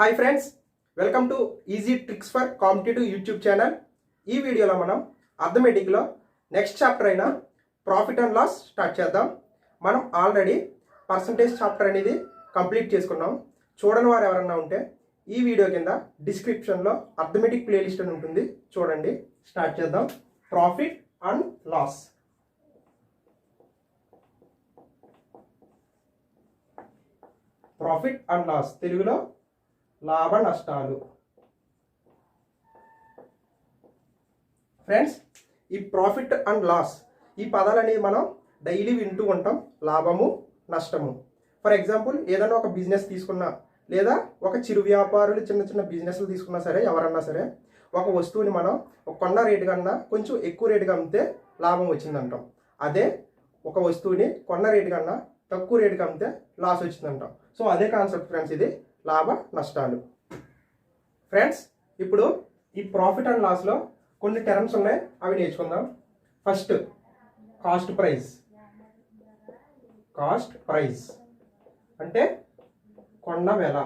Hi friends, welcome to easy tricks for competitive YouTube channel. ఈ వీడియోలో మనం అర్థమెటిక్లో next chapter అయిన ప్రాఫిట్ అండ్ లాస్ స్టార్ట్ చేద్దాం. మనం ఆల్రెడీ పర్సంటేజ్ చాప్టర్ అనేది కంప్లీట్ చేసుకున్నాం. చూడని వారు ఎవరన్నా ఉంటే ఈ వీడియో కింద డిస్క్రిప్షన్లో అర్థమెటిక్ ప్లేలిస్ట్ అని ఉంటుంది, చూడండి. స్టార్ట్ చేద్దాం. Profit and loss. Profit and loss తెలుగులో లాభ నష్టాలు. ఫ్రెండ్స్, ఈ ప్రాఫిట్ అండ్ లాస్ ఈ పదాలు అనేది మనం డైలీ వింటూ ఉంటాం. లాభము, నష్టము. ఫర్ ఎగ్జాంపుల్, ఏదైనా ఒక బిజినెస్ తీసుకున్నా, లేదా ఒక చిరు వ్యాపారులు చిన్న చిన్న బిజినెస్లు తీసుకున్నా సరే, ఎవరన్నా సరే, ఒక వస్తువుని మనం ఒక కొన్న రేటు కన్నా కొంచెం ఎక్కువ రేటుగా అమ్మితే లాభం వచ్చిందంటాం. అదే ఒక వస్తువుని కొన్న రేటు కన్నా తక్కువ రేటుకి అమ్మితే లాస్ వచ్చిందంటాం. సో అదే కాన్సెప్ట్ ఫ్రెండ్స్, ఇది లాభ నష్టాలు. ఫ్రెండ్స్, ఇప్పుడు ఈ ప్రాఫిట్ అండ్ లాస్లో కొన్ని టర్మ్స్ ఉన్నాయి, అవి నేర్చుకుందాం. First, cost price. Cost price అంటే కొన్న వెల.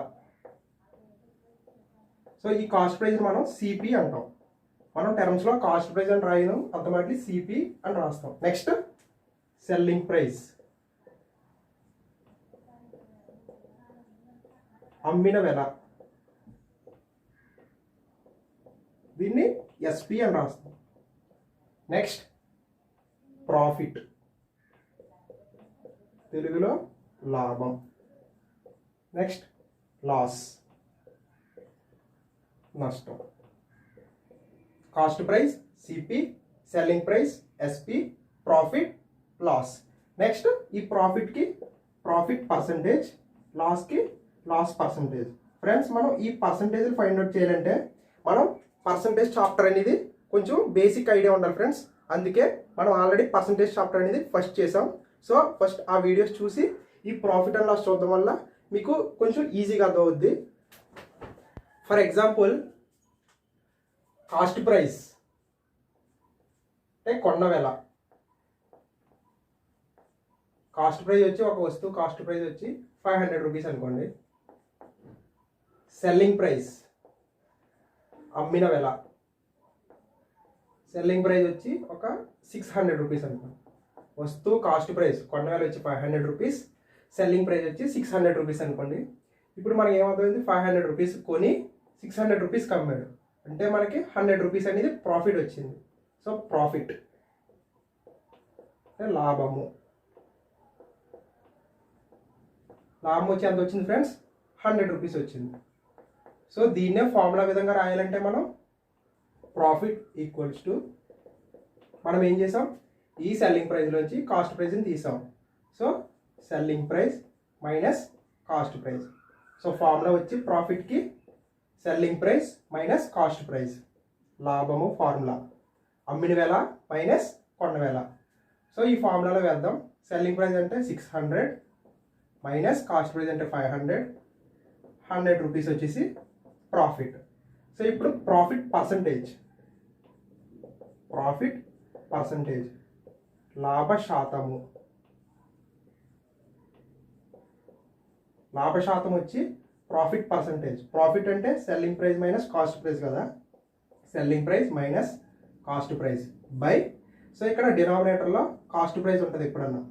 సో ఈ కాస్ట్ ప్రైస్ మనం సిపి అంటాం. మనం టర్మ్స్లో కాస్ట్ ప్రైస్ అని రాయడం, అర్థమవుతుంది సిపి అని రాస్తాం. Next, selling price. అమ్మిన వెల, దీన్ని ఎస్పి అని రాస్తాం. నెక్స్ట్, ప్రాఫిట్, తెలుగులో లాభం. నెక్స్ట్, లాస్, నష్టం. Cost price CP, selling price SP, profit, loss. Next, ఈ ప్రాఫిట్కి ప్రాఫిట్ పర్సంటేజ్, లాస్కి లాస్ పర్సంటేజ్. ఫ్రెండ్స్, మనం ఈ పర్సంటేజ్ ఫైండ్ అవుట్ చేయాలంటే మనం పర్సంటేజ్ చాప్టర్ అనేది కొంచెం బేసిక్ ఐడియా ఉండాలి ఫ్రెండ్స్. అందుకే మనం ఆల్రెడీ పర్సంటేజ్ చాప్టర్ అనేది ఫస్ట్ చేసాం. సో ఫస్ట్ ఆ వీడియోస్ చూసి ఈ ప్రాఫిట్ అండ్ లాస్ చూడడం వల్ల మీకు కొంచెం ఈజీగా అర్థమవుద్ది. ఫర్ ఎగ్జాంపుల్, కాస్ట్ ప్రైస్ అంటే కొన్న వెల. కాస్ట్ ప్రైస్ వచ్చి ఒక వస్తువు కాస్ట్ ప్రైస్ వచ్చి 500 రూపీస్ అనుకోండి. సెల్లింగ్ ప్రైస్ అమ్మిన వెల. సెల్లింగ్ ప్రైస్ వచ్చి ఒక 600 రూపీస్ అనుకోండి. వస్తువు కాస్ట్ ప్రైస్ కొన్న వెల వచ్చి 500 రూపీస్, సెల్లింగ్ ప్రైస్ వచ్చి 600 రూపీస్ అనుకోండి. ఇప్పుడు మనకి ఏమవుతుంది, 500 రూపీస్ కొని 600 రూపీస్కి అమ్మాడు అంటే మనకి 100 రూపీస్ అనేది ప్రాఫిట్ వచ్చింది. సో ప్రాఫిట్ అంటే లాభము. లాభం వచ్చి ఎంత వచ్చింది ఫ్రెండ్స్, 100 రూపీస్ వచ్చింది. సో దీన్నే ఫార్ములా విధంగా రాయాలంటే మనం ప్రాఫిట్ ఈక్వల్స్ టు, మనం ఏం చేసాం, ఈ సెల్లింగ్ ప్రైస్లోంచి కాస్ట్ ప్రైస్ని తీసాం. So selling price minus cost price. So formula వచ్చి ప్రాఫిట్కి selling price minus cost price. లాభము ఫార్ములా అమ్మిన వేల మైనస్ కొన్న వేల. సో ఈ ఫార్ములాలో వేద్దాం. సెల్లింగ్ ప్రైస్ అంటే 600 మైనస్ కాస్ట్ ప్రైస్ అంటే 500, 100 రూపీస్ వచ్చేసి ప్రాఫిట్. సో ఇప్పుడు ప్రాఫిట్ పర్సంటేజ్. ప్రాఫిట్ పర్సంటేజ్ లాభ శాతము. లాభ శాతం వచ్చి ప్రాఫిట్ పర్సంటేజ్. ప్రాఫిట్ అంటే selling price minus cost price కదా, selling price minus cost price by. So ఇక్కడ డినామినేటర్లో కాస్ట్ ప్రైస్ ఉంటుంది. ఎప్పుడన్నా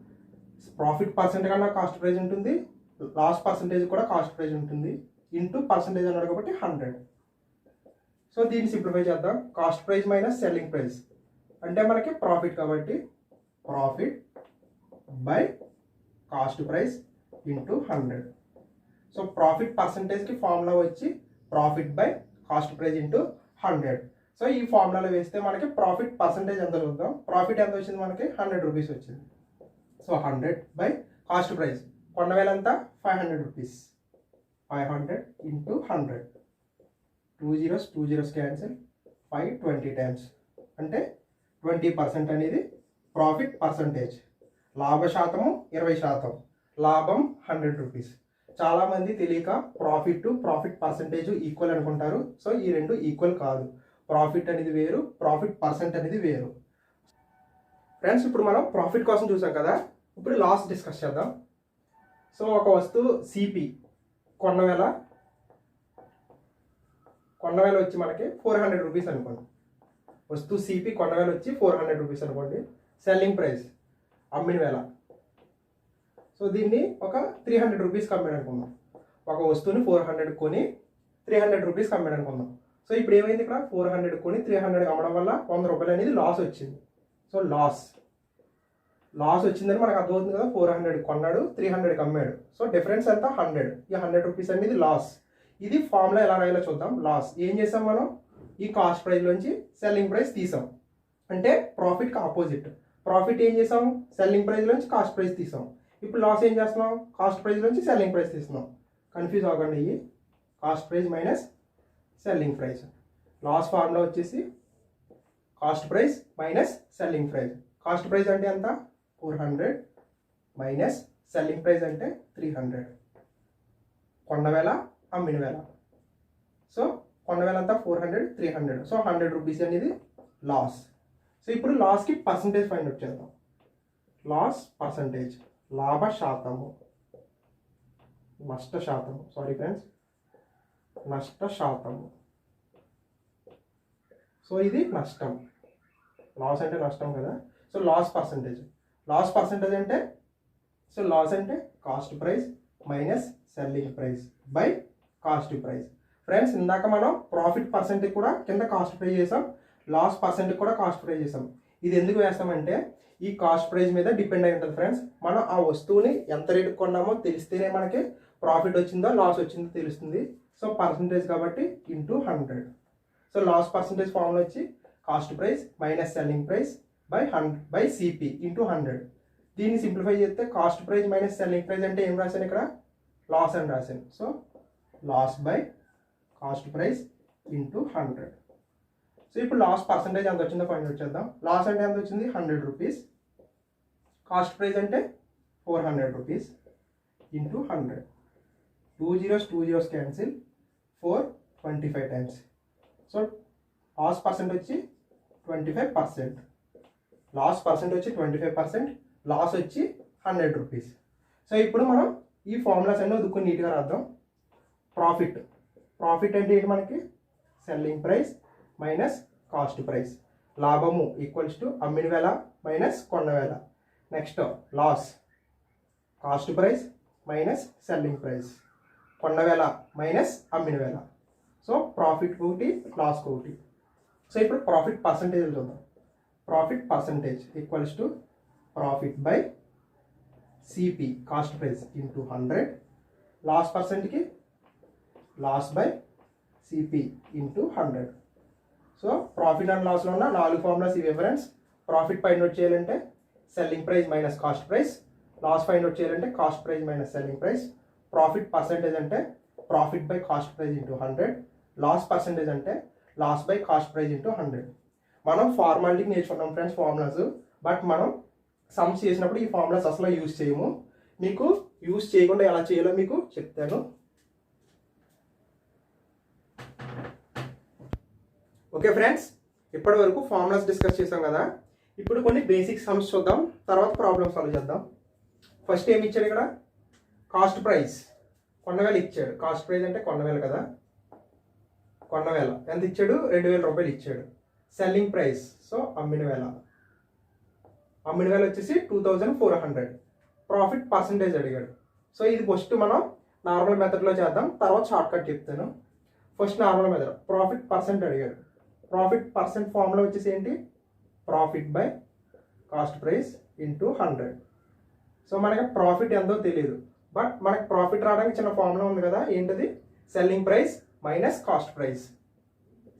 ప్రాఫిట్ పర్సెంట్ కన్నా కాస్ట్ ప్రైస్ ఉంటుంది, లాస్ పర్సంటేజ్ కూడా కాస్ట్ ప్రైస్ ఉంటుంది, ఇంటూ పర్సంటేజ్ అన్నాడు కాబట్టి 100. సో దీన్ని సింప్లిఫై చేద్దాం. Cost price minus selling price అంటే మనకి ప్రాఫిట్ కాబట్టి profit by cost price into 100. So profit పర్సంటేజ్కి ఫార్ములా వచ్చి profit by cost price into 100. So ఈ ఫార్ములాలో వేస్తే మనకి ప్రాఫిట్ పర్సంటేజ్ ఎంత చూద్దాం. ప్రాఫిట్ ఎంత వచ్చింది మనకి, 100 రూపీస్ వచ్చింది. సో 100 బై కాస్ట్ ప్రైస్, కొన్న వేల ఎంత 500 rupees, 500 into 100. 2 zeros 2 zeros cancel, 5 20 times అంటే 20% అనేది ప్రాఫిట్ పర్సంటేజ్. లాభ శాతము 20%, లాభం 100 రూపీస్. చాలామంది తెలియక ప్రాఫిట్ పర్సంటేజ్ ఈక్వల్ అనుకుంటారు. సో ఈ రెండు ఈక్వల్ కాదు. ప్రాఫిట్ అనేది వేరు, ప్రాఫిట్ పర్సెంట్ అనేది వేరు. ఫ్రెండ్స్, ఇప్పుడు మనం ప్రాఫిట్ కోసం చూసాం కదా, ఇప్పుడు లాస్ డిస్కస్ చేద్దాం. సో ఒక వస్తువు సిపి కొన్న వేల కొన్న వేల వచ్చి మనకి 400 రూపీస్ అనుకోండి. వస్తువు సిపి కొన్న వేల వచ్చి 400 రూపీస్ అనుకోండి. సెల్లింగ్ ప్రైస్ అమ్మిన వేల. సో దీన్ని ఒక 300 రూపీస్కి అమ్మాడు అనుకుందాం. ఒక వస్తువుని 400 కొని 300 రూపీస్కి అమ్మాడు అనుకుందాం. సో ఇప్పుడు ఏమైంది, ఇక్కడ 400 కొని 300 అమ్మడం వల్ల 100 రూపాయలు అనేది లాస్ వచ్చింది. సో లాస్ వచ్చిందని మనకు అర్థమవుతుంది కదా. 400 కొన్నాడు, 300కి అమ్మాడు. సో డిఫరెన్స్ ఎంత, 100. ఈ 100 రూపీస్ అనేది లాస్. ఇది ఫార్ములా ఎలా రాయాలో చూద్దాం. లాస్ ఏం చేసాం మనం, ఈ కాస్ట్ ప్రైస్ నుంచి సెల్లింగ్ ప్రైస్ తీసాం. అంటే ప్రాఫిట్కి ఆపోజిట్. ప్రాఫిట్ ఏం చేసాం, సెల్లింగ్ ప్రైస్ నుంచి కాస్ట్ ప్రైస్ తీసాం. ఇప్పుడు లాస్ ఏం చేస్తున్నాం, కాస్ట్ ప్రైస్ నుంచి సెల్లింగ్ ప్రైస్ తీస్తున్నాం. కన్ఫ్యూజ్ అవ్వకండి. ఇవి cost price minus selling price. Loss formula వచ్చేసి cost price minus selling price. Cost price అంటే ఎంత, 400 మైనస్ సెల్లింగ్ ప్రైస్ అంటే 300. కొన్న వేల అమ్మిన వేల. సో కొన్న వేల అంతా 400, 300. సో 100 రూపీస్ అనేది లాస్. సో ఇప్పుడు లాస్కి పర్సంటేజ్ ఫైండ్ అవుట్ చేద్దాం. లాస్ పర్సంటేజ్, లాభ శాతము, నష్ట శాతము, సారీ ఫ్రెండ్స్, నష్ట శాతము. సో ఇది నష్టం. లాస్ అంటే నష్టం కదా. సో లాస్ పర్సంటేజ్ అంటే, సో లాస్ అంటే cost price minus selling price by cost price. Friends ఇందాక మనం ప్రాఫిట్ పర్సెంటేజ్ కూడా కింద కాస్ట్ ప్రైస్ చేసాం, లాస్ పర్సెంటేజ్ కూడా కాస్ట్ ప్రైస్ చేసాం. ఇది ఎందుకు వేస్తామంటే ఈ కాస్ట్ ప్రైస్ మీద డిపెండ్ అయి ఉంటుంది ఫ్రెండ్స్. మనం ఆ వస్తువుని ఎంత రేటు కొన్నామో తెలిస్తేనే మనకి ప్రాఫిట్ వచ్చిందో లాస్ వచ్చిందో తెలుస్తుంది. సో పర్సంటేజ్ కాబట్టి into 100. So loss percentage formula వచ్చి cost price minus selling price by CP into 100. దీన్ని సింప్లిఫై చేస్తే cost price minus selling price అంటే ఏం రాశాను, ఇక్కడ లాస్ అని రాశాను. So loss by cost price into 100. So ఇప్పుడు లాస్ పర్సంటేజ్ ఎంత వచ్చిందో ఫైండ్ అవుట్ చేద్దాం. లాస్ అంటే ఎంత వచ్చింది, 100 రూపీస్. కాస్ట్ ప్రైస్ అంటే 400 rupees into 100. 2 zeros cancel, 4 25 times. So loss percent వచ్చి 25%. లాస్ పర్సెంట్ వచ్చి 25%, లాస్ వచ్చి 100 రూపీస్. సో ఇప్పుడు మనం ఈ ఫార్ములాస్ అన్నీ వదుకుని నీట్గా రాద్దాం. ప్రాఫిట్ అంటే ఏంటి మనకి, selling price minus cost price. లాభము ఈక్వల్స్ టు అమ్మిన వేల మైనస్ కొన్న వేల. Next loss cost price minus selling price. కొన్న వేల మైనస్ అమ్మిన వేల. సో ప్రాఫిట్ ఒకటి, లాస్ ఒకటి. సో ఇప్పుడు ప్రాఫిట్ పర్సంటేజ్ చూద్దాం. Profit percentage equals to profit by CP cost price into 100. Loss పర్సెంట్కి loss by CP into 100. So profit and లాస్లో ఉన్న 4 ఫార్ములాస్ ఇవి ఫ్రెండ్స్. ప్రాఫిట్ ఫైండ్ అవుట్ చేయాలంటే selling price minus cost price, loss find out చేయాలంటే cost price minus selling price, profit percentage అంటే profit by cost price into 100, loss percentage అంటే loss by cost price into 100. మనం ఫార్మాలిటీకి నేర్చుకున్నాం friends formulas. But మనం sums చేసినప్పుడు ఈ formulas అసలు యూజ్ చేయము. మీకు యూజ్ చేయకుండా ఎలా చేయాలో మీకు చెప్తాను. ఓకే ఫ్రెండ్స్, ఇప్పటి వరకు ఫార్ములాస్ డిస్కస్ చేసాం కదా. ఇప్పుడు కొన్ని బేసిక్ సమ్స్ చూద్దాం, తర్వాత ప్రాబ్లమ్ సాల్వ్ చేద్దాం. ఫస్ట్ ఏమి ఇచ్చాడు ఇక్కడ, కాస్ట్ ప్రైస్ కొన్నవేల ఇచ్చాడు. కాస్ట్ ప్రైస్ అంటే కొన్నవేల కదా, కొన్నవేల ఎంత ఇచ్చాడు, 2000 రూపాయలు ఇచ్చాడు. సెల్లింగ్ ప్రైస్ సో అమ్మిన వేల వచ్చేసి 2400. ప్రాఫిట్ పర్సంటేజ్ అడిగాడు. సో ఇది ఫస్ట్ మనం నార్మల్ మెథడ్లో చేద్దాం, తర్వాత షార్ట్ కట్ చెప్తాను. First normal method, profit percent అడిగాడు. ప్రాఫిట్ పర్సెంట్ ఫార్ములా వచ్చేసి ఏంటి, profit by cost price into 100. So మనకి ప్రాఫిట్ ఎంతో తెలియదు, బట్ మనకి ప్రాఫిట్ రావడానికి చిన్న ఫార్ములా ఉంది కదా, ఏంటది, selling price minus cost price.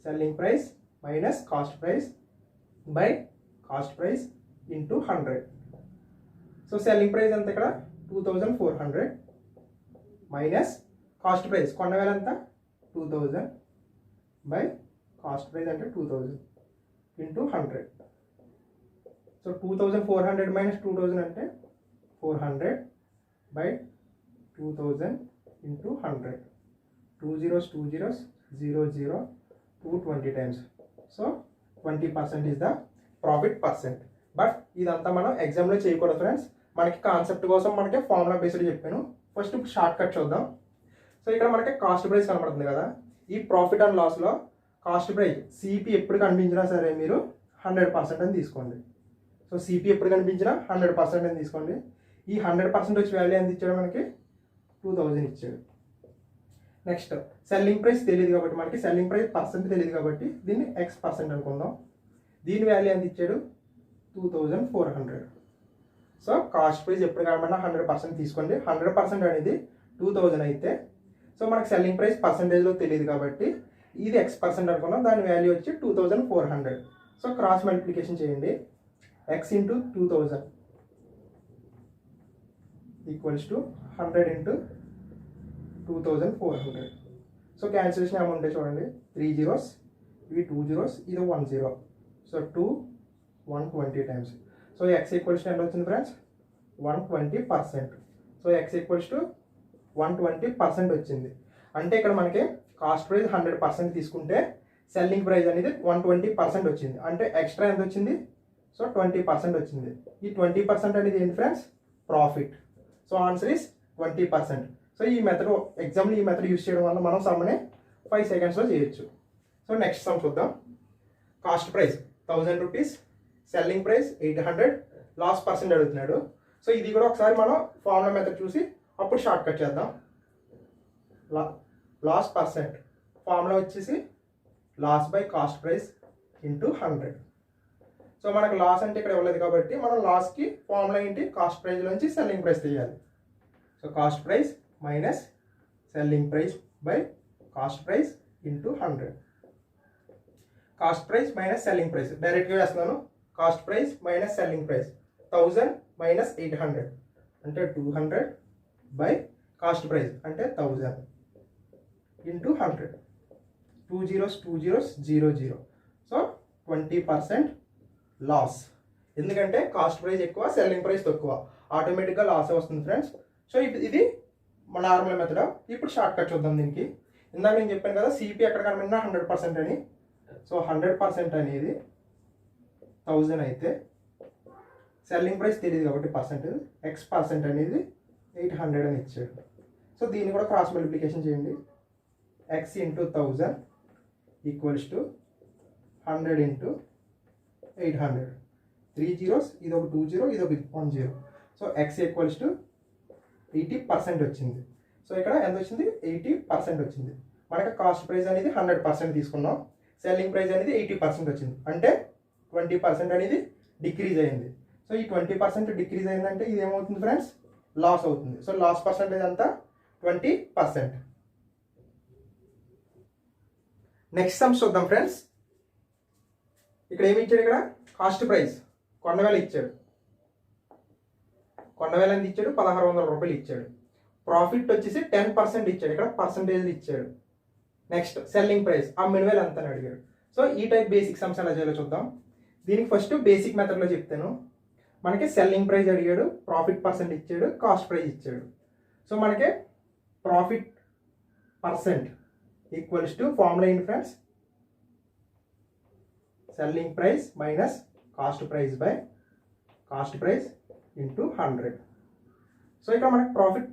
Selling price minus cost price by cost price into 100. So selling price ఎంత ఇక్కడ 2400 మైనస్ కాస్ట్ ప్రైస్ కొన్న వేల ఎంత 2000 బై కాస్ట్ ప్రైస్ అంటే 2000 ఇంటూ 100. సో 2400 మైనస్ 2000 అంటే 400 బై 2000 into 100. 2 zeros 0 0 220 times. So 20% is the profit percent. But ఇదంతా మనం ఎగ్జామ్లో చేయకూడదు ఫ్రెండ్స్. మనకి కాన్సెప్ట్ కోసం మనకి ఫార్ములా బేస్డ్ చెప్పాను. ఫస్ట్ షార్ట్ కట్ చూద్దాం. సో ఇక్కడ మనకి కాస్ట్ ప్రైస్ కనబడుతుంది కదా, ఈ ప్రాఫిట్ అండ్ లాస్లో కాస్ట్ ప్రైస్ సిపి ఎప్పుడు కనిపించినా సరే మీరు 100% అని తీసుకోండి. సో సిపి ఎప్పుడు కనిపించినా 100% అని తీసుకోండి. ఈ 100% వచ్చి వాల్యూ ఎంత ఇచ్చాడు మనకి 2000 ఇచ్చాడు. నెక్స్ట్ సెల్లింగ్ ప్రైస్ తెలియదు కాబట్టి మనకి సెల్లింగ్ ప్రైస్ పర్సెంట్ తెలియదు కాబట్టి దీన్ని X% అనుకుందాం. దీని వాల్యూ ఎంత ఇచ్చాడు 2400. సో కాస్ట్ ప్రైస్ ఎప్పుడు కావాలన్నా 100% తీసుకోండి. 100% అనేది 2000 అయితే సో మనకి సెల్లింగ్ ప్రైస్ పర్సెంటేజ్లో తెలియదు కాబట్టి ఇది X% అనుకున్నాం. దాని వాల్యూ వచ్చి 2400. సో క్రాస్ మల్టిప్లికేషన్ చేయండి. X into 2000 equals to 100 into 2400. So cancellation amount చూడండి 3 zeros, ఇవి 2 zeros, ఇది 1 0. So 2 120 times. So X equals to ఎంత వచ్చింది friends 120%. So X equals to 120% వచ్చింది. అంటే ఇక్కడ మనకి కాస్ట్ ప్రైస్ 100% తీసుకుంటే సెల్లింగ్ ప్రైస్ అనేది 120% వచ్చింది. అంటే ఎక్స్ట్రా ఎంత వచ్చింది సో 20% వచ్చింది. ఈ 20% అనేది ఏంటి friends profit. So answer is 20%. So ఈ మెథడ్ ఎగ్జామ్లో ఈ మెథడ్ యూస్ చేయడం వల్ల మనం సమ్ని 5 secondsలో చేయొచ్చు. సో నెక్స్ట్ సమ్ చూద్దాం. Cost price 1000 rupees, selling price 800, loss percent అడుగుతున్నాడు. సో ఇది కూడా ఒకసారి మనం ఫార్ములా మెథడ్ చూసి అప్పుడు షార్ట్ కట్ చేద్దాం. లాస్ పర్సెంట్ ఫార్ములా వచ్చేసి loss by cost price into 100. So మనకు లాస్ అంటే ఇక్కడ ఇవ్వలేదు కాబట్టి మనం లాస్కి ఫార్ములా ఏంటి కాస్ట్ ప్రైస్ నుంచి సెల్లింగ్ ప్రైస్ తీయాలి. So cost price minus selling price by cost price into 100. Cost price minus selling price డైరెక్ట్గా వేస్తున్నాను. Cost price minus selling price 1000 minus 800 అంటే 200 బై కాస్ట్ ప్రైస్ అంటే 1000 into 100. 2 zeros 2 zeros 0 0. So 20% loss. ఎందుకంటే cost price ఎక్కువ selling price తక్కువ, ఆటోమేటిక్గా loss వస్తుంది friends. So ఇది మన నార్మల్ మెథడ్. ఇప్పుడు షార్ట్ కట్ చూద్దాం దీనికి. ఇందాక నేను చెప్పాను కదా సిపి ఎక్కడ కనిపించినా 100% అని. సో 100% అనేది 1000 అయితే సెల్లింగ్ ప్రైస్ తెలియదు కాబట్టి పర్సెంటేజ్ X% అనేది 800 అని ఇచ్చాడు. సో దీన్ని కూడా క్రాస్ మల్టిప్లికేషన్ చేయండి. X into 1000 equals to 100 into 800. 3 zeros, ఇది ఒక 2 0, ఇది ఒక 1 0. సో X ఈక్వల్స్ టు 80% వచ్చింది. సో ఇక్కడ ఎంత వచ్చింది 80% వచ్చింది. మనకి కాస్ట్ ప్రైస్ అనేది 100% తీసుకున్నాం, సెల్లింగ్ ప్రైస్ అనేది 80% వచ్చింది. అంటే 20% అనేది డిక్రీజ్ అయింది. సో ఈ 20% డిక్రీజ్ అయిందంటే ఇది ఏమవుతుంది ఫ్రెండ్స్ లాస్ అవుతుంది. సో లాస్ పర్సెంటేజ్ అంతా 20%. నెక్స్ట్ సమ్స్ చూద్దాం ఫ్రెండ్స్. ఇక్కడ ఏమి ఇచ్చాడు, ఇక్కడ కాస్ట్ ప్రైస్ కొండవేల ఇచ్చాడు. కొండవేల ఎంత ఇచ్చాడు 1600 రూపాయలు ఇచ్చాడు. ప్రాఫిట్ వచ్చేసి 10% ఇచ్చాడు, ఇక్కడ పర్సంటేజ్ ఇచ్చాడు. నెక్స్ట్ సెల్లింగ్ ప్రైస్ అమ్మిన వేలు అంత అని అడిగాడు. సో ఈ టైప్ బేసిక్ సమ్స్ ఎలా చేయాలో చూద్దాం. దీనికి ఫస్ట్ బేసిక్ మెథడ్లో చెప్తాను. మనకి సెల్లింగ్ ప్రైస్ అడిగాడు, ప్రాఫిట్ పర్సెంట్ ఇచ్చాడు, కాస్ట్ ప్రైస్ ఇచ్చాడు. సో మనకి profit percent equals to formula ఏంటి friends selling price minus cost price by cost price into 100. So ఇక్కడ మనకి ప్రాఫిట్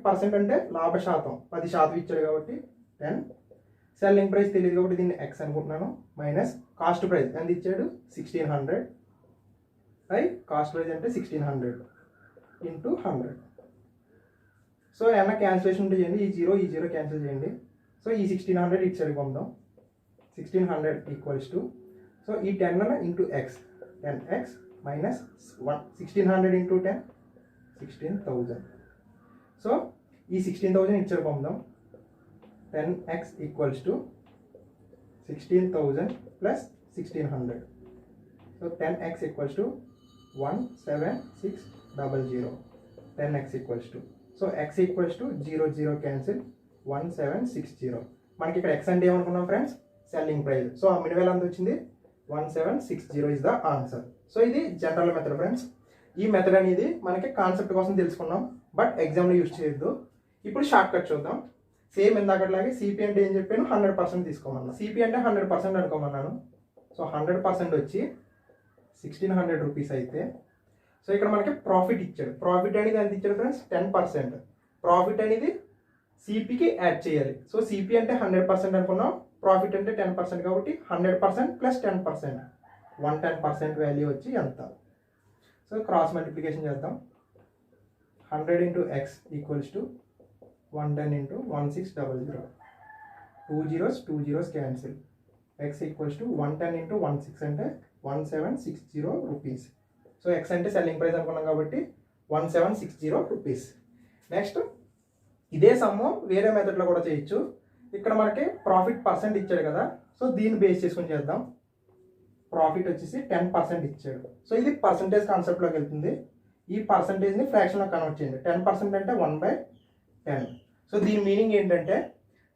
పర్సెంట్ అంటే లాభ శాతం 10% ఇచ్చాడు కాబట్టి 10. సెల్లింగ్ ప్రైస్ తెలియదు కాబట్టి దీన్ని X అనుకుంటున్నాను. మైనస్ కాస్ట్ ప్రైస్ ఎంత ఇచ్చాడు 1600 బై కాస్ట్ ప్రైస్ అంటే 1600 ఇంటూ 100. సో ఏమన్నా క్యాన్సిలేషన్ ఉంటే చేయండి. ఈ జీరో క్యాన్సిల్ చేయండి. సో ఈ 1600 ఇచ్చాడు పొందాం. 1600 ఈక్వల్స్ టు సో ఈ 10 into X 10X minus 1600 into 10 16,000. So ఈ 16,000 ఇచ్చారు పొందాం. 10X equals to 16,000 plus 1600. So 10X equals to 17600. 10X equals to so X equals to 0 0 cancel 1760. మనకి ఇక్కడ X అంటే ఏమనుకున్నాం ఫ్రెండ్స్ సెల్లింగ్ ప్రైస్. సో అమ్మిన వేల ఎంత వచ్చింది 1760 ఇస్ ద ఆన్సర్. సో ఇది జనరల్ మెథడ్ ఫ్రెండ్స్. ఈ మెథడ్ అనేది మనకి కాన్సెప్ట్ కోసం తెలుసుకున్నాం, బట్ ఎగ్జామ్లో యూజ్ చేయొద్దు. ఇప్పుడు షార్ట్ కట్ చూద్దాం. సేమ్ ఇందాకట్లాగే సిపి అంటే ఏం చెప్పాను 100% తీసుకోమన్నా. సిపి అంటే 100% అనుకోమన్నాను. సో 100% వచ్చి 1600 రూపీస్ అయితే సో ఇక్కడ మనకి ప్రాఫిట్ ఇచ్చాడు. ప్రాఫిట్ అనేది ఎంత ఇచ్చాడు ఫ్రెండ్స్ 10%. ప్రాఫిట్ అనేది సిపికి యాడ్ చేయాలి. సో సిపి అంటే 100% అనుకున్నాం, ప్రాఫిట్ అంటే 10% కాబట్టి 100% ప్లస్ 10%, 110% వాల్యూ వచ్చి ఎంత. సో క్రాస్ మల్టిప్లికేషన్ చేద్దాం. 100 into X equals to 110 into 1600, 2 zeros cancel. X equals to 110 into 16 అంటే 1760 రూపీస్. సో ఎక్స్ అంటే సెల్లింగ్ ప్రైస్ అనుకున్నాం కాబట్టి 1760 రూపీస్. నెక్స్ట్ ఇదే సమ్ము వేరే మెథడ్లో కూడా చేయొచ్చు. ఇక్కడ మనకి ప్రాఫిట్ పర్సెంట్ ఇచ్చాడు కదా, సో దీన్ని బేస్ చేసుకుని చేద్దాం. ప్రాఫిట్ వచ్చేసి 10% ఇచ్చాడు. సో ఇది పర్సంటేజ్ కాన్సెప్ట్లోకి వెళ్తుంది. ఈ పర్సంటేజ్ని ఫ్రాక్షన్లో కన్వర్ట్ చేయండి. 10% అంటే 1/10. సో దీని మీనింగ్ ఏంటంటే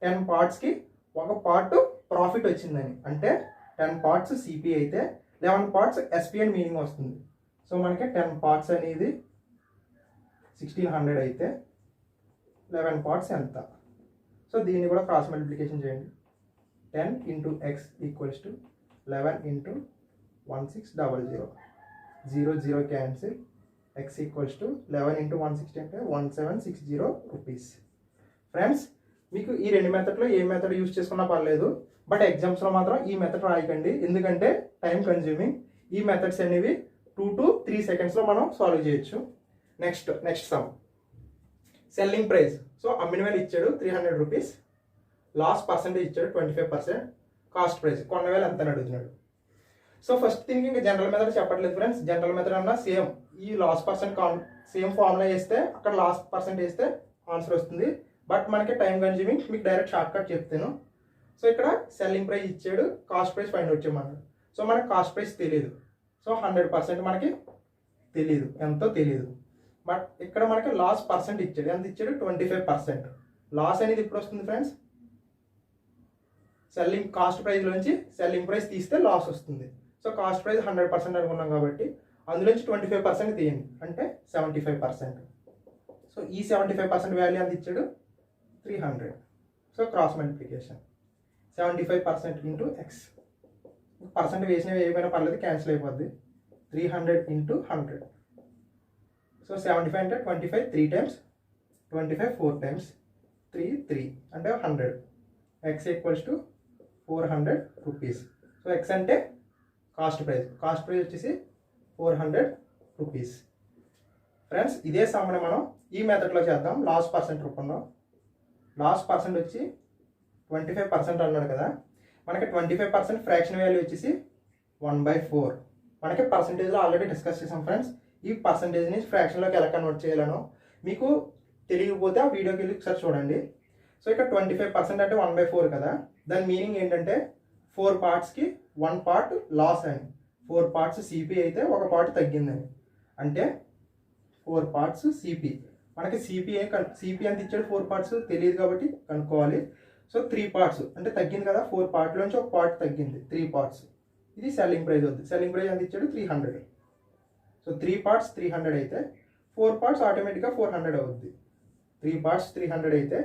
10 పార్ట్స్కి ఒక పార్ట్ ప్రాఫిట్ వచ్చిందని, అంటే 10 పార్ట్స్ సిపి అయితే 11 పార్ట్స్ ఎస్పి అని మీనింగ్ వస్తుంది. సో మనకి 10 పార్ట్స్ అనేది 1600 అయితే 11 పార్ట్స్ ఎంత. సో దీన్ని కూడా క్రాస్ మల్టిప్లికేషన్ చేయండి. 10 into X equals to 11 into 1600, 0 cancel. X equals to 11 into 160 అంటే 1760 రూపీస్. ఫ్రెండ్స్ మీకు ఈ రెండు మెథడ్లో ఏ మెథడ్ యూజ్ చేసుకున్నా పర్లేదు, బట్ ఎగ్జామ్స్లో మాత్రం ఈ మెథడ్ రాయకండి, ఎందుకంటే టైం కన్జ్యూమింగ్. ఈ మెథడ్స్ అనేవి 2 to 3 సెకండ్స్లో మనం సాల్వ్ చేయొచ్చు. Next some, selling price. So అమ్మిన వేలు ఇచ్చాడు 300 రూపీస్, లాస్ పర్సెంటేజ్ ఇచ్చాడు 25%, కాస్ట్ ప్రైస్ కొన్న వేలు ఎంత అని అడుగుతున్నాడు. సో ఫస్ట్ థింగ్ ఇంకా జనరల్ మెథడ్ చెప్పట్లేదు ఫ్రెండ్స్. జనరల్ మెథడ్ అన్నా సేమ్, ఈ లాస్ పర్సెంట్ సేమ్ ఫార్ములా వేస్తే అక్కడ లాస్ పర్సెంట్ వేస్తే ఆన్సర్ వస్తుంది. బట్ మనకి టైం కన్జ్యూమింగ్, మీకు డైరెక్ట్ షార్ట్ కట్ చెప్తాను. సో ఇక్కడ సెల్లింగ్ ప్రైస్ ఇచ్చాడు, కాస్ట్ ప్రైస్ ఫైండ్ అవుట్ చేయమన్నాడు. సో మనకి కాస్ట్ ప్రైస్ తెలియదు, సో 100% మనకి తెలియదు, ఎంతో తెలియదు. బట్ ఇక్కడ మనకి లాస్ పర్సెంట్ ఇచ్చాడు, ఎంత ఇచ్చాడు 25%. లాస్ అనేది ఇప్పుడు వస్తుంది ఫ్రెండ్స్, సెల్లింగ్ కాస్ట్ ప్రైస్లోంచి సెల్లింగ్ ప్రైస్ తీస్తే లాస్ వస్తుంది. సో కాస్ట్ ప్రైస్ 100% అనుకున్నాం కాబట్టి అందులోంచి 25% తీయండి, అంటే 75%. సో ఈ 75% వాల్యూ ఎంత ఇచ్చాడు 300. So cross multiplication 75% into X. Percent వేసినవి ఏమైనా పర్లేదు, క్యాన్సిల్ అయిపోద్ది. 300 ఇంటూ 100. సో 75 అంటే 25 3 times, 25 4 times, 3 అంటే 100. X equals to 400 rupees. So X అంటే కాస్ట్ ప్రైస్ వచ్చేసి 400 రూపీస్. ఫ్రెండ్స్ ఇదే సమ్ని మనం ఈ మెథడ్లో చేద్దాం, లాస్ పర్సెంట్ రూపంలో. లాస్ పర్సెంట్ వచ్చి 25% అన్నాడు కదా, మనకి 25% ఫ్రాక్షన్ వాల్యూ వచ్చేసి 1/4. మనకి పర్సంటేజ్లో ఆల్రెడీ డిస్కస్ చేసాం ఫ్రెండ్స్. ఈ పర్సంటేజ్ని ఫ్రాక్షన్లోకి ఎలా కన్వర్ట్ చేయాలనో మీకు తెలియకపోతే ఆ వీడియోకి వెళ్ళి ఒకసారి చూడండి. సో ఇక్కడ 25% అంటే 1/4 కదా, దాని మీనింగ్ ఏంటంటే 4 పార్ట్స్కి 1 పార్ట్ లాస్ అని. 4 పార్ట్స్ సిపి అయితే 1 పార్ట్ తగ్గిందని, అంటే 4 పార్ట్స్ సిపి. మనకి సిపి ఎంత ఇచ్చాడు 4 పార్ట్స్ తెలియదు కాబట్టి కనుక్కోవాలి. సో 3 పార్ట్స్ అంటే తగ్గింది కదా, 4 పార్ట్లోంచి 1 పార్ట్ తగ్గింది, 3 పార్ట్స్. ఇది సెల్లింగ్ ప్రైస్ అవుతుంది. సెల్లింగ్ ప్రైస్ ఎంత ఇచ్చాడు 300. సో 3 పార్ట్స్ 300 అయితే 4 పార్ట్స్ ఆటోమేటిక్గా 400 అవుద్ది. 3 పార్ట్స్ 300 అయితే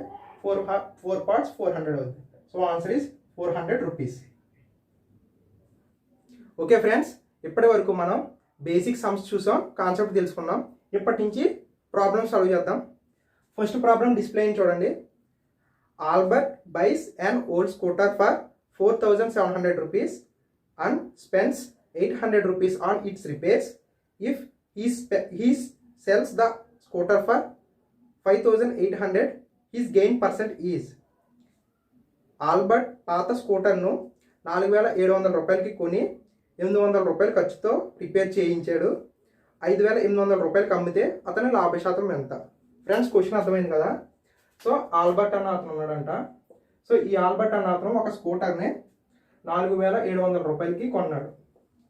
4 పార్ట్స్ 400 అవుద్ది. So answer is 400 rupees. Okay friends, ఇప్పటి వరకు మనం బేసిక్ సమ్స్ చూసాం, కాన్సెప్ట్ తెలుసుకున్నాం. ఇప్పటి నుంచి ప్రాబ్లమ్ సాల్వ్ చేద్దాం. ఫస్ట్ ప్రాబ్లం డిస్ప్లే చూడండి. Albert buys an old scooter for 4700 rupees and spends 800 rupees on its repairs. If he sells the scooter for 5800, his gain percent is. Albert పాత స్కూటర్ను 4700 రూపాయలకి కొని 800 రూపాయల ఖర్చుతో రిపేర్ చేయించాడు. 5800 రూపాయలకి అమ్మితే అతని లాభ శాతం ఎంత? ఫ్రెండ్స్ క్వశ్చన్ అర్థమైంది కదా. సో ఆల్బర్ట్ అన్న అతను ఉన్నాడంట. సో ఈ ఆల్బర్ట్ అన్న అతను ఒక స్కూటర్ని 4700 రూపాయలకి కొన్నాడు.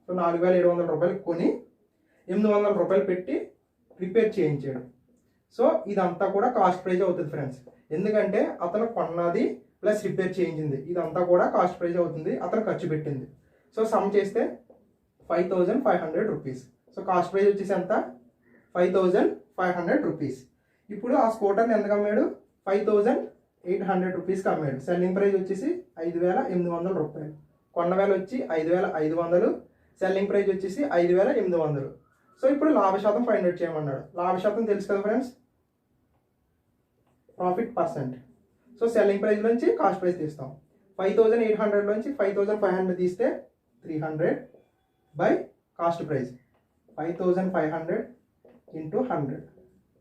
సో 4700 రూపాయలకి కొని 800 రూపాయలు పెట్టి రిపేర్ చేయించాడు. సో ఇదంతా కూడా కాస్ట్ ప్రైజ్ అవుతుంది ఫ్రెండ్స్, ఎందుకంటే అతను కొన్నది ప్లస్ రిపేర్ చేయించింది, ఇదంతా కూడా కాస్ట్ ప్రైజ్ అవుతుంది, అతను ఖర్చు పెట్టింది. సో సమ్ చేస్తే 5500 రూపీస్. సో కాస్ట్ ప్రైజ్ వచ్చేసి ఎంత 5500 రూపీస్. ఇప్పుడు ఆ స్కూటర్ని ఎంత అమ్మాడు 5800 రూపీస్కి అమ్మాడు. సెల్లింగ్ ప్రైస్ వచ్చేసి 5800 రూపాయలు. కొన్న వేల వచ్చి 5500, సెల్లింగ్ ప్రైస్ వచ్చేసి 5800. సో ఇప్పుడు లాభ శాతం ఫైండ్ అవుట్ చేయమన్నాడు. లాభ శాతం తెలుసు కదా friends, profit percent. So selling price నుంచి కాస్ట్ ప్రైస్ తీస్తాం. 5800 నుంచి 5500 తీస్తే 300 by cost price. 5500 into 100.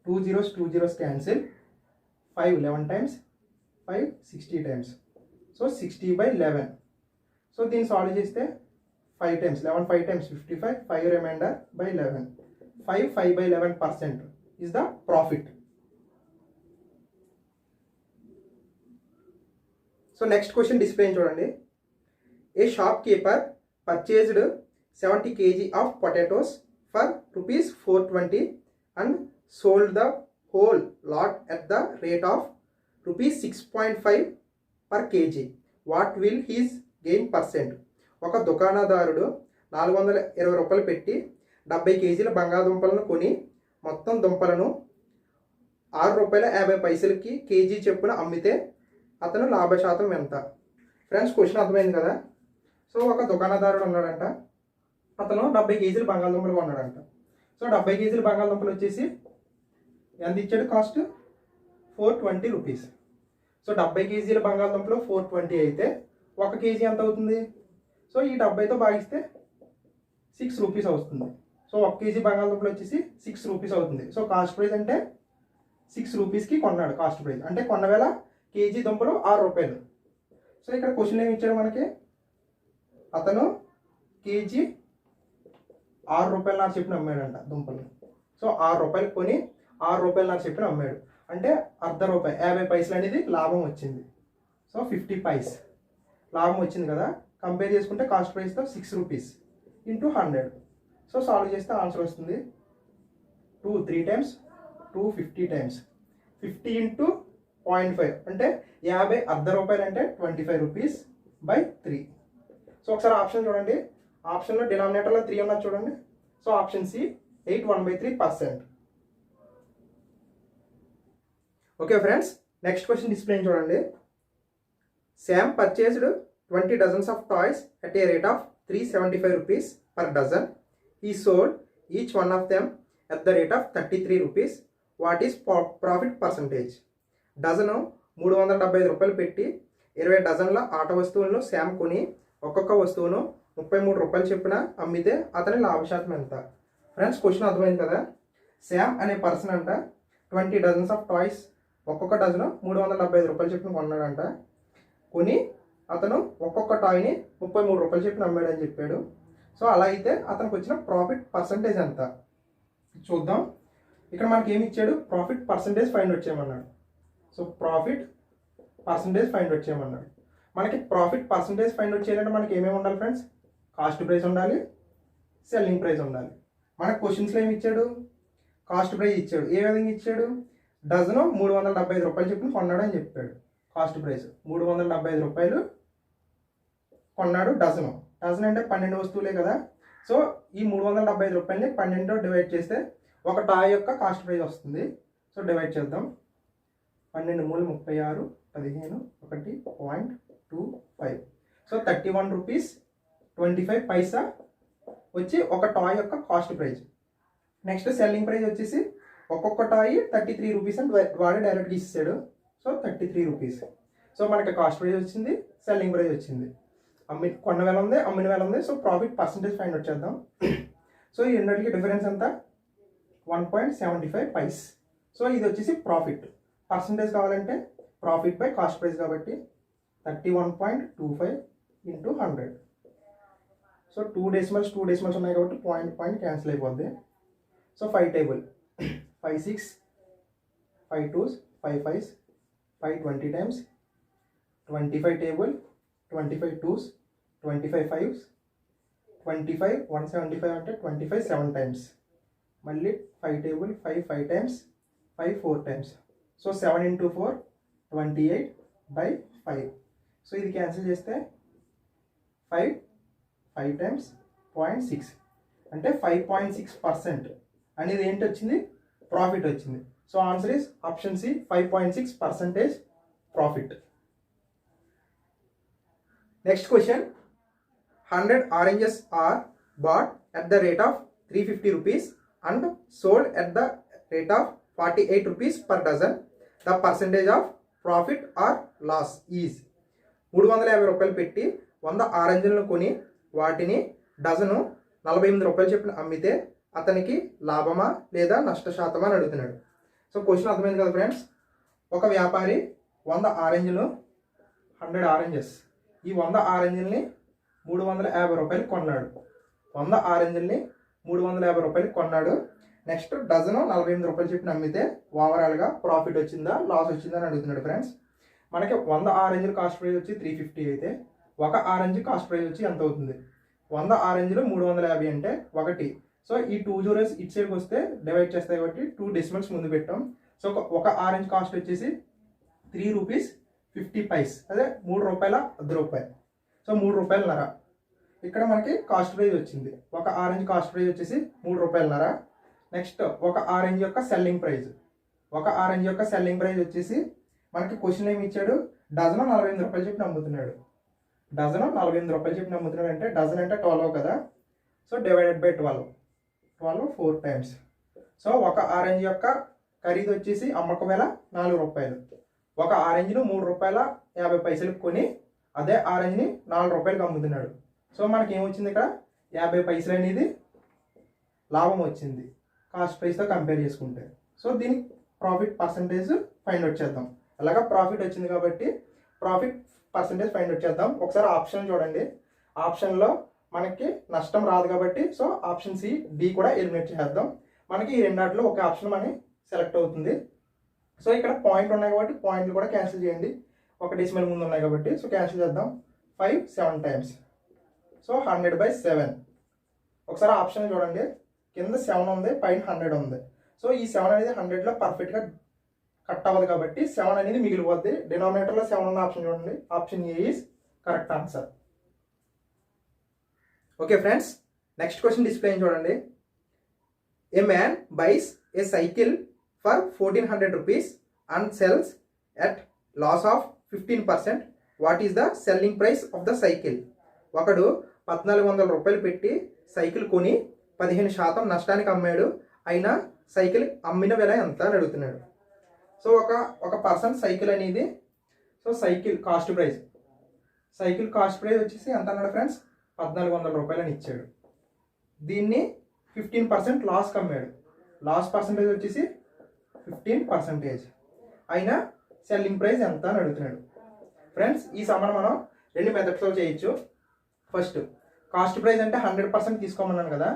2 zeros cancel. 5 11 times, 5 60 times. So 60 by 11. So దీన్ని సాల్వ్ చేస్తే 5 times 11 5 times 55, 5 reminder by 11. 5 by 11% is the profit. So next question display చూడండి. A shopkeeper purchased 70 kg of potatoes for rupees 420 and sold the whole lot at the rate of rupees 6.5 per kg. What will his gain percent? ఒక దుకాణదారుడు 420 రూపాయలు పెట్టి 70 కేజీల బంగాళదుంపలను కొని మొత్తం దుంపలను ₹6.50 KG చొప్పున అమ్మితే అతను లాభ శాతం ఎంత? ఫ్రెండ్స్ క్వశ్చన్ అర్థమైంది కదా. సో ఒక దుకాణదారుడు ఉన్నాడంట, అతను 70 కేజీల బంగాళదుంపలు కొన్నాడంట. సో 70 కేజీల బంగాళదుంపలు వచ్చేసి ఎంత ఇచ్చాడు కాస్ట్? 420 రూపీస్. సో 70 కేజీల బంగాళదుంపలు 420 అయితే 1 కేజీ ఎంత అవుతుంది? సో ఈ 70తో భాగిస్తే 6 రూపీస్ అవుతుంది. సో 1 కేజీ బంగాళదుంపలు వచ్చేసి 6 రూపీస్ అవుతుంది. సో కాస్ట్ ప్రైస్ అంటే 6 రూపీస్కి కొన్నాడు. కాస్ట్ ప్రైస్ అంటే కొన్న వేళ కేజీ దుంపలు 6 రూపాయలు. సో ఇక్కడ క్వశ్చన్ ఏమి ఇచ్చాడు మనకి? అతను కేజీ 6 రూపాయలు నాకు చెప్పిన అమ్మాడంట దుంపలు. సో 6 రూపాయలు కొని 6 రూపాయలు నాకు చెప్పిన అమ్మాడు. అంటే ₹0.50 50 పైసలు అనేది లాభం వచ్చింది. సో 50 పైస్ లాభం వచ్చింది కదా. కంపేర్ చేసుకుంటే కాస్ట్ ప్రైస్తో 6 రూపీస్ ఇంటూ 100. సో సాల్వ్ చేస్తే ఆన్సర్ వస్తుంది 3 టైమ్స్ 250 టైమ్స్ 50 ఇంటూ 0.5 అంటే 50 ₹0.50 అంటే 25 రూపీస్ బై 3. సో ఒకసారి ఆప్షన్ చూడండి. ఆప్షన్లో డినామినేటర్లో 3 ఉన్నది చూడండి. So option C 8 1/3%. Okay friends, next question display చూడండి. Sam purchased 20 dozens of toys at a rate of 375 rupees per dozen. He sold each one of them at the rate of 33 rupees. What is profit percentage? Dozen 375 రూపాయలు పెట్టి 20 డజన్ల ఆట వస్తువులను Sam కొని ఒక్కొక్క వస్తువును 33 రూపాయలు చొప్పున అమ్మితే అతని లాభశాతం ఎంత? ఫ్రెండ్స్ క్వశ్చన్ అర్థమైంది కదా. శామ్ అనే పర్సన్ అంట 20 డజన్స్ ఆఫ్ టాయ్స్, ఒక్కొక్క డజను 375 రూపాయలు చొప్పున కొన్నాడంట. కొని అతను ఒక్కొక్క టాయ్ని 33 రూపాయలు చొప్పున అమ్మాడని చెప్పాడు. సో అలా అయితే అతనికి వచ్చిన ప్రాఫిట్ పర్సంటేజ్ ఎంత చూద్దాం. ఇక్కడ మనకి ఏమి ఇచ్చాడు? ప్రాఫిట్ పర్సంటేజ్ ఫైండ్ అవుట్ చేయమన్నాడు. So profit percentage find out చేయమన్నాడు. మనకి ప్రాఫిట్ పర్సంటేజ్ ఫైండ్ అవుట్ చేయాలంటే మనకి ఏమేమి ఉండాలి ఫ్రెండ్స్? కాస్ట్ ప్రైస్ ఉండాలి, సెల్లింగ్ ప్రైస్ ఉండాలి. మనకు క్వశ్చన్స్లో ఏమి ఇచ్చాడు? కాస్ట్ ప్రైస్ ఇచ్చాడు. ఏ విధంగా ఇచ్చాడు? డజను 375 రూపాయలు చొప్పున కొన్నాడు అని చెప్పాడు. కాస్ట్ ప్రైస్ 375 రూపాయలు కొన్నాడు డజను. డజన్ అంటే 12 వస్తువులే కదా. సో ఈ 375 రూపాయలని 12తో డివైడ్ చేస్తే ఒక టాయ్ యొక్క కాస్ట్ ప్రైస్ వస్తుంది. సో డివైడ్ చేద్దాం. 12 3 36, 15 1.25. సో 31 రూపీస్ 25 పైసా వచ్చి ఒక టాయ్ యొక్క cost price. Next selling price వచ్చేసి ఒక్కొక్క టాయ్ 33 రూపీస్ అని వాడే డైరెక్ట్గా ఇస్తాడు. So 33 rupees. సో మనకి కాస్ట్ ప్రైస్ వచ్చింది, సెల్లింగ్ ప్రైస్ వచ్చింది. కొన్న వేల ఉంది, అమ్మిన వేల ఉంది. So profit percentage find out చేద్దాం. సో ఈ రెండింటికి డిఫరెన్స్ ఎంత? 1.75 పైస్. సో ఇది వచ్చేసి ప్రాఫిట్. పర్సంటేజ్ కావాలంటే ప్రాఫిట్ బై కాస్ట్ ప్రైస్ కాబట్టి 31.25 ఇంటూ 100. సో 2 డెసిమల్స్ ఉన్నాయి కాబట్టి పాయింట్ క్యాన్సిల్ అయిపోద్ది. So 5 table 5 6 5 2s 5 5s 5 20 times 25 table 25 2s 25 5s 25 175 అంటే 25 7 టైమ్స్. మళ్ళీ 5 table 5 5 times 5 4 times. So 7 into 4 28 by 5. So ఇది క్యాన్సిల్ చేస్తే 5 టైమ్స్ 0.6 అంటే 5.6% అనేది ఏంటి వచ్చింది? ప్రాఫిట్ వచ్చింది. So answer is option C 5.6% profit. Next question. 100 oranges are bought at the rate of 350 rupees and sold at the rate of 48 rupees per dozen. The percentage of profit or loss is 350 రూపాయలు పెట్టి 100 ఆరెంజ్లను కొని వాటిని dozen 48 రూపాయలు చెప్పిన అమ్మితే అతనికి లాభమా లేదా నష్ట శాతమా అని అడుగుతున్నాడు. సో క్వశ్చన్ అర్థమైంది కదా ఫ్రెండ్స్. ఒక వ్యాపారి 100 ఆరెంజ్లు 100 ఆరెంజెస్, ఈ 100 ఆరెంజ్లని 350 రూపాయలు కొన్నాడు. 100 ఆరెంజ్ని 350 రూపాయలు కొన్నాడు. నెక్స్ట్ డజను 48 రూపాయలు చెప్పిన అమ్మితే ఓవరాల్గా ప్రాఫిట్ వచ్చిందా లాస్ వచ్చిందా అని అడుగుతున్నాడు ఫ్రెండ్స్. మనకి 100 ఆరెంజ్ల కాస్ట్ ప్రైస్ వచ్చి 350 అయితే ఒక ఆరెంజ్ కాస్ట్ ప్రైస్ వచ్చి ఎంత అవుతుంది? 100 ఆరెంజ్లు 350 అంటే 1. సో ఈ 2 zeros ఇటు సైడ్కి వస్తే డివైడ్ చేస్తాయి కాబట్టి 2 డెసిమల్స్ ముందు పెట్టాం. సో ఒక ఆరెంజ్ కాస్ట్ వచ్చేసి 3 రూపీస్ 50 పైస్, అదే 3 రూపాయల 10 రూపాయలు. సో 3 రూపాయలన్నర ఇక్కడ మనకి కాస్ట్ ప్రైస్ వచ్చింది. ఒక ఆరెంజ్ కాస్ట్ ప్రైస్ వచ్చేసి 3 రూపాయలన్నర. నెక్స్ట్ ఒక ఆరెంజ్ యొక్క సెల్లింగ్ ప్రైస్, ఒక ఆరెంజ్ యొక్క సెల్లింగ్ ప్రైస్ వచ్చేసి మనకి క్వశ్చన్ ఏమి ఇచ్చాడు? డజను 48 రూపాయలు చెప్పి అమ్ముతున్నాడు. డజను 48 రూపాయలు చెప్పి అమ్ముతున్నాడు అంటే డజన్ అంటే 12 కదా. So divided by 12 4 times. So ఒక ఆరెంజ్ యొక్క ఖరీదు వచ్చేసి అమ్మకం వేల 4 రూపాయలు. ఒక ఆరెంజ్ను 3 రూపాయల 50 పైసలకు కొని అదే ఆరెంజ్ని 4 రూపాయలకు అమ్ముతున్నాడు. సో మనకి ఏమొచ్చింది ఇక్కడ? 50 పైసలు అనేది లాభం వచ్చింది కాస్ట్ ప్రైస్తో కంపేర్ చేసుకుంటే. సో దీనికి ప్రాఫిట్ పర్సంటేజ్ ఫైండ్ అవుట్ చేద్దాం. అలాగా ప్రాఫిట్ వచ్చింది కాబట్టి ప్రాఫిట్ పర్సంటేజ్ ఫైండ్ అవుట్ చేద్దాం. ఒకసారి ఆప్షన్ చూడండి. ఆప్షన్లో మనకి నష్టం రాదు కాబట్టి సో ఆప్షన్ సి, డి కూడా ఎలిమినేట్ చేద్దాం. మనకి ఈ రెండాట్లో ఒక ఆప్షన్ మనకి సెలెక్ట్ అవుతుంది. సో ఇక్కడ పాయింట్ ఉన్నాయి కాబట్టి పాయింట్లు కూడా క్యాన్సిల్ చేయండి. ఒక డెసిమల్ ముందు ఉన్నాయి కాబట్టి సో క్యాన్సిల్ చేద్దాం. 5 7 టైమ్స్. సో 100/7. ఒకసారి ఆప్షన్ చూడండి. కింద 7 ఉంది, పైన 100 ఉంది. సో ఈ 7 అనేది 100లో పర్ఫెక్ట్గా కట్ అవ్వదు కాబట్టి 7 అనేది మిగిలిపోద్ది. డినామినేటర్లో 7 ఉన్న ఆప్షన్ చూడండి. Option A is correct answer. Okay friends, next question display చూడండి. A man buys a cycle for 1400 rupees and sells at loss of 15%. What is the selling price of the cycle? ఒకడు 1400 రూపాయలు పెట్టి cycle కొని 15% నష్టానికి అమ్మాడు. అయినా cycle అమ్మిన వెల ఎంత అని అడుగుతున్నాడు. సో ఒక పర్సన్ సైకిల్ అనేది, సో సైకిల్ కాస్ట్ ప్రైస్ వచ్చేసి ఎంత అన్నాడు ఫ్రెండ్స్? 1400 రూపాయలు అని ఇచ్చాడు. దీన్ని 15% లాస్కి అమ్మాడు. లాస్ పర్సంటేజ్ వచ్చేసి 15%. అయినా సెల్లింగ్ ప్రైస్ ఎంత అని అడుగుతున్నాడు. ఫ్రెండ్స్ ఈ సమ్మను మనం 2 మెథడ్స్లో చేయొచ్చు. ఫస్ట్ కాస్ట్ ప్రైస్ అంటే 100% తీసుకోమన్నాను కదా.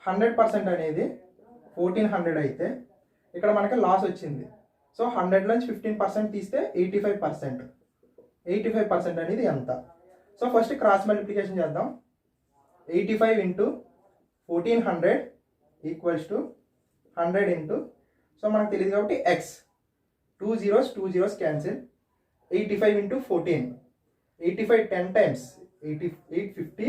100% అనేది 1400 అయితే ఇక్కడ మనకి లాస్ వచ్చింది. సో 100 నుంచి 15% తీస్తే 85%. 85% అనేది ఎంత? సో ఫస్ట్ క్రాస్ మల్టిప్లికేషన్ చేద్దాం. 85 into 1400 equals to 100 into, so మనకు తెలియదు కాబట్టి X. 2 zeros cancel. 85 into 14, 85 10 times 850,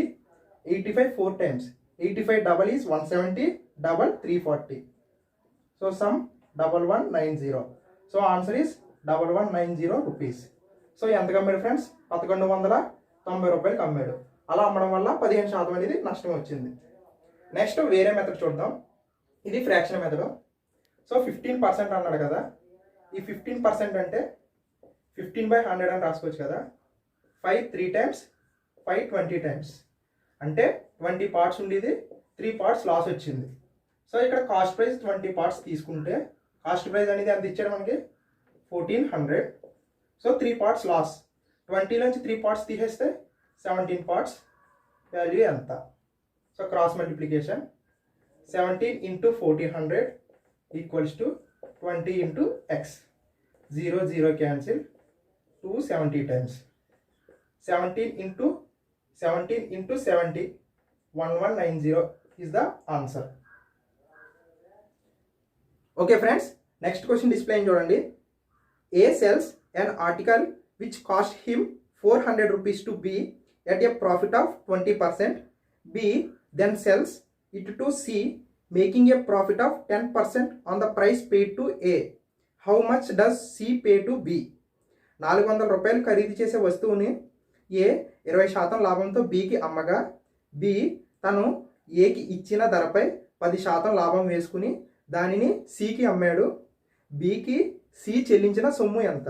85 4 times 85 double is 170, double 340. So some 1190. So answer is 1190 rupees. So ఎంత కమ్మాడు ఫ్రెండ్స్? 1190 రూపాయలకి అమ్మాడు. అలా అమ్మడం వల్ల 15% అనేది నష్టం వచ్చింది. నెక్స్ట్ వేరే మెథడ్ చూద్దాం. ఇది ఫ్రాక్షన్ మెథడ్. సో 15% అన్నాడు కదా. ఈ 15% అంటే 15/100 అని రాసుకోవచ్చు కదా. 5 3 టైమ్స్, 5 20 టైమ్స్ అంటే 20 పార్ట్స్ ఉండేది, 3 పార్ట్స్ లాస్ వచ్చింది. సో ఇక్కడ కాస్ట్ ప్రైస్ 20 పార్ట్స్ తీసుకుంటే కాస్ట్ ప్రైస్ అనేది ఎంత ఇచ్చాడు మనకి? 1400. So 3 parts loss. 20 నుంచి 3 పార్ట్స్ తీసేస్తే 17 పార్ట్స్. వాల్యూ ఎంత? So cross multiplication 17 into 1400 equals to 20 into X. 0 cancel. 270 times. 17 into 70 1190 is the answer. Okay friends, next question display చూడండి. A sells an article which cost him 400 rupees to B at a profit of 20%. B then sells it to C making a profit of 10% on the price paid to A. How much does C pay to B? 400 రూపాయలు ఖరీదు చేసే వస్తువుని ఏ 20% లాభంతో బికి అమ్మగా B తను ఏకి ఇచ్చిన ధరపై 10% లాభం వేసుకుని దానిని సికి అమ్మాడు. బికి సి చెల్లించిన సొమ్ము ఎంత?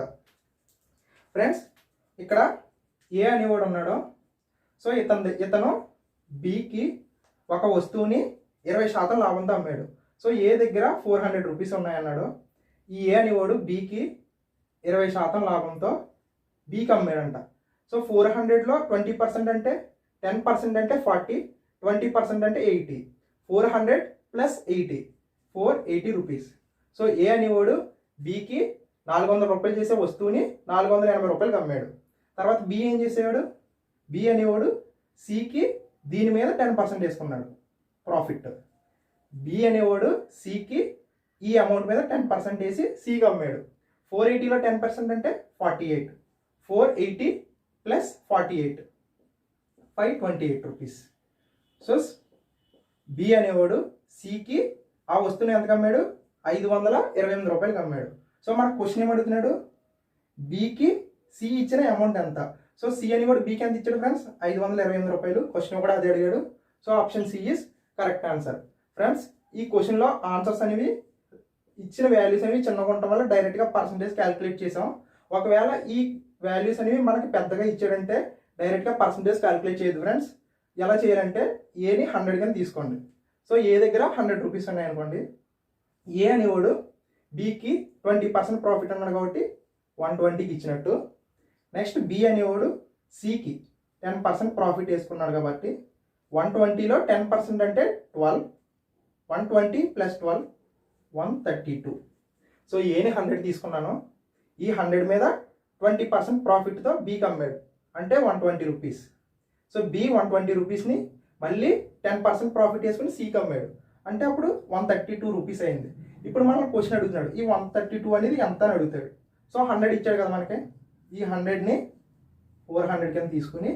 ఫ్రెండ్స్ ఇక్కడ ఏ అనేవాడు ఉన్నాడు. సో ఇతను బికి ఒక వస్తువుని 20% లాభంతో అమ్మాడు. సో ఏ దగ్గర 400 రూపీస్ ఉన్నాయన్నాడు. ఈ ఏ అనేవాడు బికి 20% లాభంతో బికి అమ్మాడంట. సో 400లో 20% అంటే 10% అంటే 40, 20% అంటే 80. 400 ప్లస్ 80, 480 రూపీస్. సో ఏ అనేవాడు బికి 400 రూపాయలు చేసే వస్తువుని 480 రూపాయలకి అమ్మాడు. తర్వాత బి ఏం చేసేవాడు, బి అనేవాడు సికి దీని మీద 10% వేసుకున్నాడు ప్రాఫిట్. బి అనేవాడు సికి ఈ అమౌంట్ మీద 10% వేసి సికి అమ్మాడు. 480లో 10% అంటే 48. 480 ప్లస్ 48, 528 రూపీస్. సో బి అనేవాడు సికి ఆ వస్తువుని ఎంతకు అమ్మాడు, 528 రూపాయలకి అమ్మాడు. సో మనకు క్వశ్చన్ ఏమడుగుతున్నాడు, బికి సి ఇచ్చిన అమౌంట్ ఎంత. సో సి అనేవాడు బికి ఎంత ఇచ్చాడు ఫ్రెండ్స్, 528 రూపాయలు. క్వశ్చన్ కూడా అదే అడిగాడు. So option C is correct answer. Friends ఈ క్వశ్చన్లో ఆన్సర్స్ అనేవి ఇచ్చిన వాల్యూస్ అనేవి చిన్నగా ఉండటం వల్ల డైరెక్ట్గా పర్సంటేజ్ క్యాలిక్యులేట్ చేసాం. ఒకవేళ ఈ వాల్యూస్ అనేవి మనకి పెద్దగా ఇచ్చాడంటే డైరెక్ట్గా పర్సంటేజ్ క్యాలిక్యులేట్ చేయదు ఫ్రెండ్స్. ఎలా చేయాలంటే ఏని 100 కింద తీసుకోండి. సో ఏ దగ్గర 100 రూపీస్ ఉన్నాయనుకోండి, ఏ అనేవాడు బికి 20% ప్రాఫిట్ అన్నాడు కాబట్టి 120కి ఇచ్చినట్టు. నెక్స్ట్ బి అనేవాడు సికి 10% ప్రాఫిట్ వేసుకున్నాడు కాబట్టి 120లో 10% అంటే 12, 120 ప్లస్ 12, 132. సో ఏని 100 తీసుకున్నాను. ఈ 100 మీద 20% ప్రాఫిట్తో బికి అమ్మాడు అంటే 120 రూపీస్. సో బి 120 రూపీస్ని మళ్ళీ 10% ప్రాఫిట్ వేసుకుని సికి అమ్మాడు అంటే అప్పుడు 132 రూపీస్ అయింది. ఇప్పుడు మనం క్వశ్చన్ అడుగుతున్నాడు, ఈ 132 అనేది ఎంత అని అడుగుతాడు. సో 100 ఇచ్చాడు కదా మనకి, ఈ 100ని 400 కింద తీసుకుని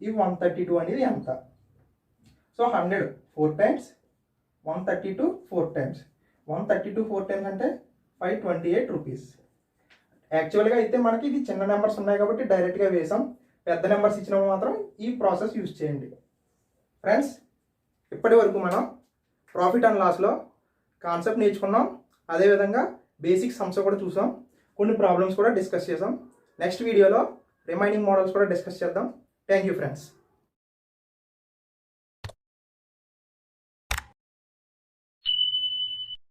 ఈ 132 అనేది ఎంత. సో 100 4 టైమ్స్, 132 4 టైమ్స్, 132 4 టైమ్స్ అంటే 528 రూపీస్. యాక్చువల్గా అయితే మనకి ఇది చిన్న నెంబర్స్ ఉన్నాయి కాబట్టి డైరెక్ట్గా వేసాం. పెద్ద నెంబర్స్ ఇచ్చినప్పుడు మాత్రం ఈ ప్రాసెస్ యూజ్ చేయండి. ఫ్రెండ్స్ ఇప్పటి వరకు మనం ప్రాఫిట్ అండ్ లాస్లో కాన్సెప్ట్ నేర్చుకున్నాం. అదేవిధంగా బేసిక్ సమ్స్ కూడా చూసాం, కొన్ని ప్రాబ్లమ్స్ కూడా డిస్కస్ చేసాం. నెక్స్ట్ వీడియోలో రిమైనింగ్ మోడల్స్ కూడా డిస్కస్ చేద్దాం. Thank you friends.